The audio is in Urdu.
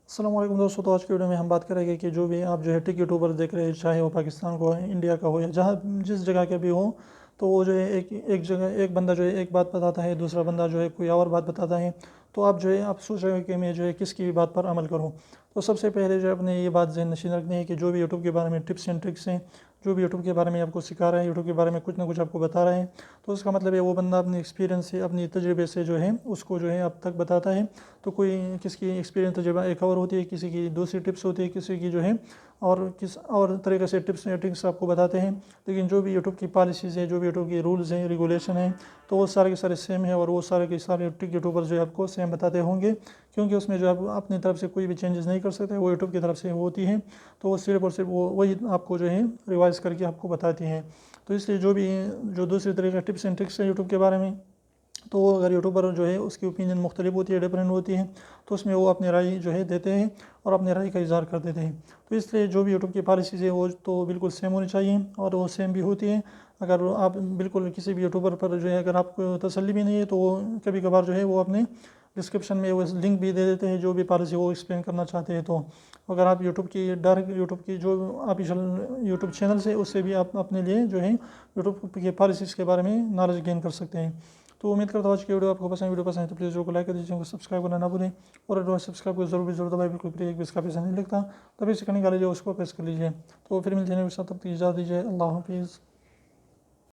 السلام علیکم دوستوں، تو آج کی ویڈیو میں ہم بات کریں گے کہ جو بھی آپ جو ہے ٹک یوٹیوبر دیکھ رہے ہیں، چاہے وہ پاکستان کو ہے، انڈیا کا ہو یا جہاں جس جگہ کے بھی ہو، تو وہ جو ہے ایک جگہ ایک بندہ جو ہے ایک بات بتاتا ہے، دوسرا بندہ جو ہے کوئی اور بات بتاتا ہے. تو آپ جو ہے آپ سوچ رہے ہو کہ میں جو ہے کس کی بات پر عمل کروں. تو سب سے پہلے جو ہے اپنے یہ بات ذہن نشین رکھنی ہے کہ جو بھی یوٹیوب کے بارے میں ٹپس اینڈ ٹرکس ہیں، جو بھی یوٹیوب کے بارے میں آپ کو سکھا رہے ہیں، یوٹیوب کے بارے میں کچھ نہ کچھ آپ کو بتا رہے ہیں، تو اس کا مطلب ہے وہ بندہ اپنی ایکسپیرینس سے، اپنی تجربے سے جو ہے اس کو جو ہے اب تک بتاتا ہے. تو کوئی کس کی ایکسپیرینس تجربہ ایک اور ہوتی ہے، کسی کی دوسری ٹپس ہوتی ہے، کسی کی جو ہے اور کس اور طریقے سے ٹپس یا ٹرکس آپ کو بتاتے ہیں. لیکن جو بھی یوٹیوب کی پالیسیز ہیں، جو بھی یوٹیوب کی رولز ہیں، ریگولیشن ہیں، تو وہ سارے کے سارے سیم ہیں، اور وہ سارے کے سارے یوٹیوبرز جو ہے آپ کو سیم بتاتے ہوں گے، کیونکہ اس میں جو آپ اپنی طرف سے کوئی بھی چینجز نہیں کر سکتے، وہ یوٹیوب کی طرف سے ہوتی ہیں. تو وہ صرف اور صرف وہی آپ کو جو ہے ریوائز کر کے آپ کو بتاتی ہیں. تو اس لیے جو دوسری طریقے ٹپس اینڈ ٹرکس ہیں یوٹیوب کے بارے میں، تو وہ اگر یوٹیوبر جو ہے اس کی اوپینین مختلف ہوتی ہے، ڈفرینٹ ہوتی ہے، تو اس میں وہ اپنی رائے جو ہے دیتے ہیں اور اپنی رائے کا اظہار کر دیتے ہیں. تو اس لیے جو بھی یوٹیوب کی پالیسیز ہے وہ تو بالکل سیم ہونی چاہیے، اور وہ سیم بھی ہوتی ہیں. اگر آپ بالکل کسی بھی یوٹیوبر پر جو ہے اگر آپ کو تسلی بھی نہیں ہے، تو وہ کبھی کبھار جو ہے وہ اپنے ڈسکرپشن میں وہ لنک بھی دے دیتے ہیں، جو بھی پالیسی وہ ایکسپلین کرنا چاہتے ہیں. تو اگر آپ یوٹیوب کی ڈائریکٹ یوٹیوب کی جو آفیشیل یوٹیوب چینل سے، اس سے بھی آپ اپنے لیے جو ہے یوٹیوب کی پالیسیز کے بارے میں نالج گین کر سکتے ہیں. تو امید کرتا ہوں آج کی ویڈیو آپ کو پسند ہے تو پلیز ویڈیو کو لائک کر دیجیے، سبسکرائب کرنا نہ بھولیں، اور سبسکرائب کو ضرور دبائیں، بالکل فری، ایک بھی اس کا پیسہ نہیں لگتا. تبھی سے کرنے کا لیجیے، اس کو پریس کر لیجیے. تو پھر ملتے ہیں، تب تک اجازت دیجیے. اللہ حافظ.